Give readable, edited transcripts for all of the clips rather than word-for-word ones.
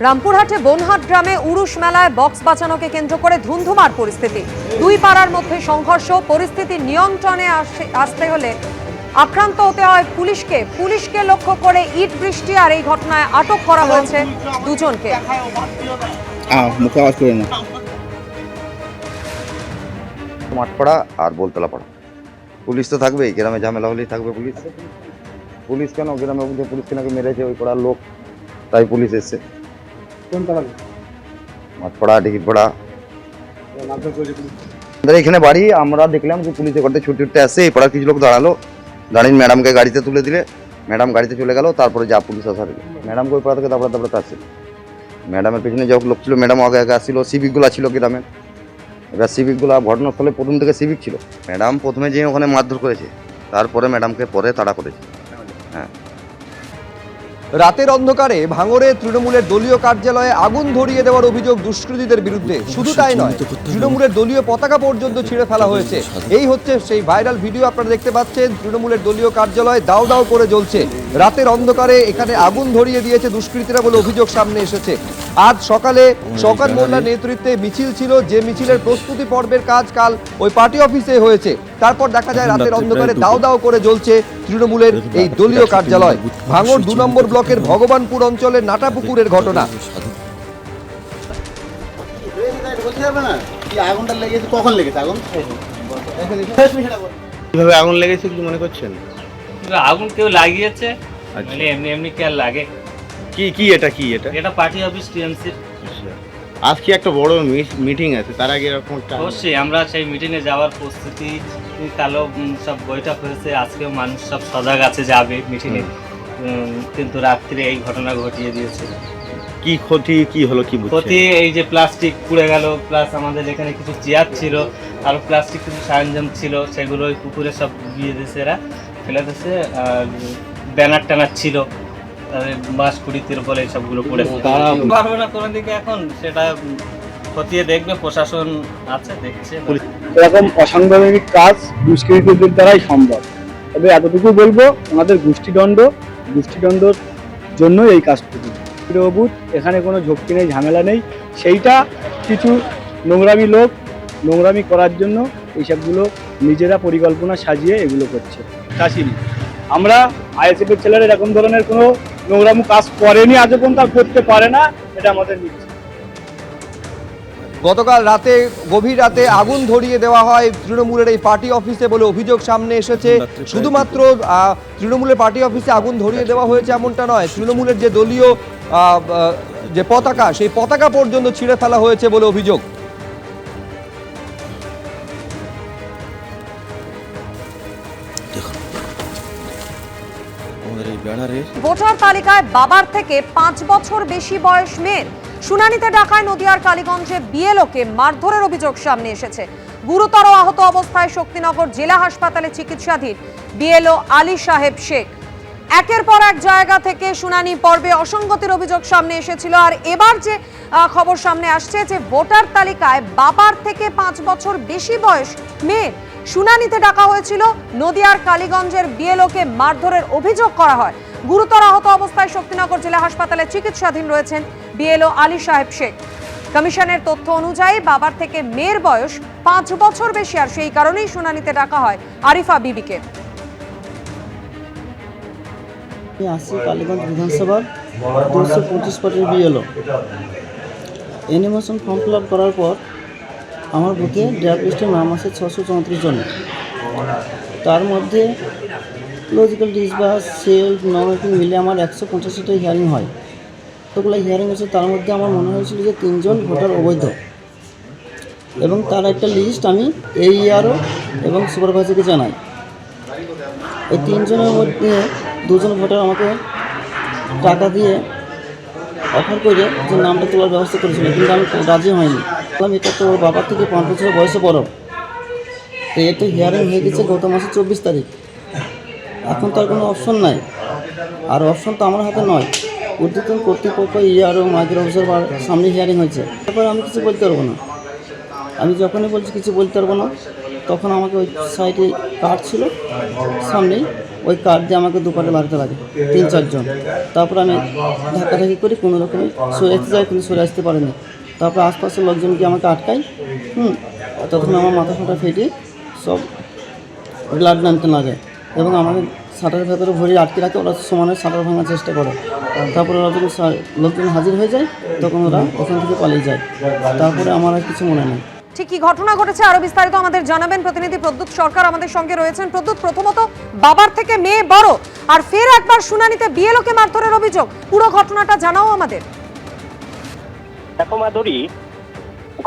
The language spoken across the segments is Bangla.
রামপুরহাটে বনহাট গ্রামে উরুষ মেলায় বক্স বাজানোকে কেন্দ্র করে ধুন্ধুমার পরিস্থিতি। দুই পাড়ার মধ্যে সংঘর্ষ, পরিস্থিতি নিয়ন্ত্রণে আসতে হলে আক্রান্ত হতে হয় পুলিশকে লক্ষ্য করে ইট বৃষ্টি, আর এই ঘটনায় আটক করা হয়েছে দুজনকে। মাঠপাড়া আর বোলতলা পাড়া, পুলিশ তো থাকবেই, গ্রামে ঝামেলা হলেই থাকবে পুলিশ কেন গ্রামে পুলিশকে নাকি মেরেছে ওই পাড়ার লোক, তাই পুলিশ এসছে। কোন পাড়া? মাঠপাড়া, ডিহিরপাড়া, আমাদের এখানে বাড়ি। আমরা দেখলাম যে পুলিশে করতে ছুটে ছুটতে আসছে, এই পাড়ার কিছু লোক দাঁড়ালো, দাঁড়িয়ে ম্যাডামকে গাড়িতে তুলে দিলে, ম্যাডাম গাড়িতে চলে গেল। তারপরে যা পুলিশ আসার ম্যাডামকে ওই পাড়া থেকে দাবড়াতে আসছিল। ম্যাডামের পেছনে যখন লোক ছিল, ম্যাডাম আগে আসছিল, সিভিকগুলো ছিল গ্রামের। এবার সিভিকগুলো ঘটনাস্থলে প্রথম থেকে সিভিক ছিল। ম্যাডাম প্রথমে যে ওখানে মারধর করেছে, তারপরে ম্যাডামকে পরে তাড়া করেছে। হ্যাঁ, রাতের অন্ধকারে ভাঙড়ে তৃণমূলের দলীয় কার্যালয়ে আগুন ধরিয়ে দেওয়ার অভিযোগ দুষ্কৃতীদের বিরুদ্ধে। শুধু তাই নয়, তৃণমূলের দলীয় পতাকা পর্যন্ত ছিঁড়ে ফেলা হয়েছে। এই হচ্ছে সেই ভাইরাল ভিডিও আপনারা দেখতে পাচ্ছেন। তৃণমূলের দলীয় কার্যালয় দাউ দাউ করে জ্বলছে। রাতের অন্ধকারে এখানে আগুন ধরিয়ে দিয়েছে দুষ্কৃতীরা বলে অভিযোগ সামনে এসেছে। আজ সকালে শওকত মোল্লার নেতৃত্বে মিছিল ছিল, যে মিছিলের প্রস্তুতি পর্বের কাজ কাল ওই পার্টি অফিসে হয়েছে। তারপর দেখা যায় রাতের অন্ধকারে দাউ দাউ করে জ্বলছে তৃণমূলের এই দলীয় কার্যালয়। ভাঙড় 2 নম্বর ব্লকের ভগবানপুর অঞ্চলের নাটাপুকুরের ঘটনা। কিভাবে আগুন লেগেছে কি মনে করছেন? আগুন কেউ লাগিয়েছে, মানে এমনি এমনি কে আর লাগে? এটা পার্টি অফিস টিএমসির। আজকে একটা বড় মিটিং আছে, তার আগে এরকম অবশ্যই আমরা সেই মিটিংয়ে যাওয়ার প্রস্তুতি, কালো সব বৈঠক হয়েছে, আজকেও মানুষ সব সজাগ আছে, যাবে মিটিংয়ে। কিন্তু রাত্রে এই ঘটনা ঘটিয়ে দিয়েছে। কি ক্ষতি কি হলো? কি ক্ষতি এই যে প্লাস্টিক পুড়ে গেল, প্লাস আমাদের এখানে কিছু চেয়ার ছিল, আর প্লাস্টিক কিছু সরঞ্জাম ছিল, সেগুলো ওই পুকুরে সব দিয়ে দিয়েছে, এরা ফেলে দিয়েছে। আর ব্যানার ট্যানার ছিল, বাস কুড়িতে বলে সবগুলো পড়ে পারবে না কোনো দিকে। এখন সেটা খতিয়ে দেখবে, প্রশাসন আছে, দেখছে। এরকম অসাংবিধানিক কাজ দুষ্কৃতীদের দ্বারাই সম্ভব। তবে এতটুকু বলবো, ওনাদের গোষ্ঠীদ্বন্দ্বর জন্য এই কাজটুকু। অবুধ, এখানে কোনো ঝক্কি নেই, ঝামেলা নেই। সেইটা কিছু নোংরামি লোক নোংরামি করার জন্য এইসবগুলো নিজেরা পরিকল্পনা সাজিয়ে এগুলো করছে। চাষিনি আমরা আইএসএফ এর ছেলেরা এরকম ধরনের কোনো নোংরামু কাজ করেনি, আজও পর্যন্ত করতে পারে না, এটা আমাদের নিচ্ছে। গতকাল রাতে গভীর রাতে আগুন ধরিয়ে দেওয়া হয় তৃণমূলের এই পার্টি অফিসে বলে অভিযোগ সামনে এসেছে। শুধুমাত্র তৃণমূলের পার্টি অফিসে আগুন ধরিয়ে দেওয়া হয়েছে এমনটা নয়, তৃণমূলের যে দলীয় যে পতাকা, সেই পতাকা পর্যন্ত ছিঁড়ে ফেলা হয়েছে বলে অভিযোগ। ভোটার তালিকায় বাবার থেকে 5 বছর বেশি বয়স মেয়ের শুনানিতে ডাকায় নদিয়ার কালীগঞ্জে বিএলওকে মারধরের অভিযোগ সামনে এসেছে। গুরুতর আহত অবস্থায় শক্তিনগর জেলা হাসপাতালে চিকিৎসাধীন বিএলও আলী সাহেব শেখ। একের পর এক জায়গা থেকে শুনানি পর্বে অসঙ্গতির অভিযোগ সামনে এসেছিল। আর এবার যে খবর সামনে আসছে যে ভোটার তালিকায় বাবার থেকে 5 বছর বেশি বয়স মেয়ের শুনানিতে ডাকা হয়েছিল, নদিয়ার কালীগঞ্জের বিএলওকে মারধরের অভিযোগ করা হয়। গুরুতর আহত অবস্থায় শক্তিনগর জেলা হাসপাতালে চিকিৎসাধীন রয়েছেন বিএলও আলী সাহেব শেখ। কমিশনের তথ্য অনুযায়ী বাবার থেকে মেয়ের বয়স 5 বছর বেশি, আর সেই কারণেই শুনানিতে ডাকা হয় আরিফা বিবিকে। আসছি কালীগঞ্জ বিধানসভার 225 পার্টির BLO. Animation form fill up করার পর আমার বুথে ড্রাফট লিস্টের নাম আছে 634 জন। তার মধ্যে লজিক্যাল ডিসবাস, সেলফ, নমিনেটিং মিলে আমার 185টা হিয়ারিং হয়। এতগুলো হিয়ারিং হয়েছে, তার মধ্যে আমার মনে হয়েছিল যে 3 জন ভোটার অবৈধ, এবং তার একটা লিস্ট আমি AERO এবং সুপারভাইজারকে জানাই। এই 3 জনের মধ্যে 2 জন ভোটার আমাকে টাকা দিয়ে অফার করে যে নামটা তোলার ব্যবস্থা করেছিল, কিন্তু আমি রাজি হয়নি। বললাম এটা তো ওর বাবার থেকে 5 বছরের বয়সে বড়। তো এটা হিয়ারিং হয়ে গেছে গত মাসের 24 তারিখ। এখন তার কোনো অপশন নাই, আর অপশন তো আমার হাতে নয়। ঊর্ধ্বতন কর্তৃপক্ষ ERO মাইক্রো অফিসার সামনে হিয়ারিং হয়েছে, তারপরে আমি কিছু বলতে পারবো না। আমি যখনই বলছি কিছু বলতে পারবো না, তখন আমাকে ওই সাইডে কার্ড ছিল সামনেই, ওই কার্ড দিয়ে আমাকে দুপাটে লাগতে লাগে 3-4 জন। তারপর আমি ধাক্কাধাক্কি করে কোনো রকমে সরে আসতে যাই, কিন্তু সরে আসতে পারিনি। তারপর আশপাশের লোকজন গিয়ে আমাকে আটকায়। তখন আমার মাথা ফাটা ফেটে সব ব্লাড নামতে লাগে এবং আমাকে শাটারের ভেতরে ভরে আটকে রাখে। ওরা সমানে শাটার ভাঙার চেষ্টা করে। তারপরে ওরা যখন লোকজন হাজির হয়ে যায় তখন ওরা ওখান থেকে পালিয়ে যায়। তারপরে আমার আর কিছু মনে নেই। ঠিক কি ঘটনা ঘটেছে আরো বিস্তারিত আমাদের জানাবেন প্রতিনিধি প্রদ্যুৎ সরকার আমাদের সঙ্গে রয়েছেন। প্রদ্যুৎ, প্রথমত বাবার থেকে মেয়ে বড়, আর ফের একবার শুনানিতে বিএলওকে মারধরের অভিযোগ, পুরো ঘটনাটা জানাও আমাদের। দেখো মাধুরী,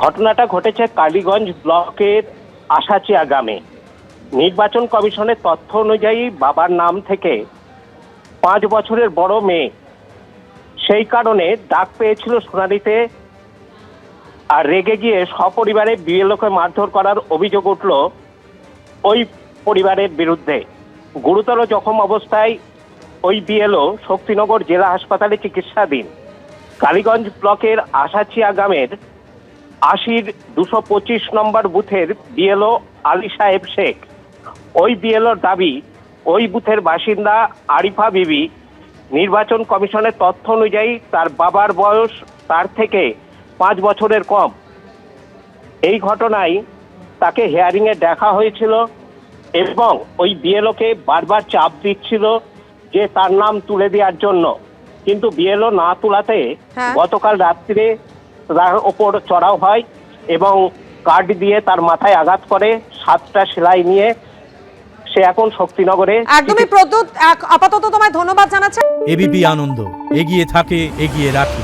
ঘটনাটা ঘটেছে কালীগঞ্জ ব্লকের আশাচিয়া গ্রামে। নির্বাচন কমিশনের তথ্য অনুযায়ী বাবার নাম থেকে 5 বছরের বড় মেয়ে, সেই কারণে ডাক পেয়েছিল শুনানিতে, আর রেগে গিয়ে সপরিবারে বিএলওকে মারধর করার অভিযোগ উঠল ওই পরিবারের বিরুদ্ধে। গুরুতর জখম অবস্থায় ওই বিএলও শক্তিনগর জেলা হাসপাতালে চিকিৎসাধীন। কালীগঞ্জ ব্লকের আশাচিয়া গ্রামের 80-225 নম্বর বুথের বিএলও আলী সাহেব শেখ। ওই বিএলওর দাবি, ওই বুথের বাসিন্দা আরিফা বিবি নির্বাচন কমিশনের তথ্য অনুযায়ী তার বাবার বয়স তার থেকে 5 বছরের কম। এই ঘটনায় তাকে হিয়ারিংয়ে দেখা হয়েছিল এবং ওই বিএলওকে বারবার চাপ দিচ্ছিল যে তার নাম তুলে দেওয়ার জন্য, কিন্তু বিএলও না তোলাতে গতকাল রাত্রিরে তার ওপর চড়াও হয় এবং কার্ড দিয়ে তার মাথায় আঘাত করে, 7টা সেলাই নিয়ে সে এখন শক্তিনগরে। একদমই প্রদ্যুৎ, আপাতত তোমায় ধন্যবাদ জানাচ্ছি। এবিপি আনন্দ, এগিয়ে থাকে, এগিয়ে রাখে।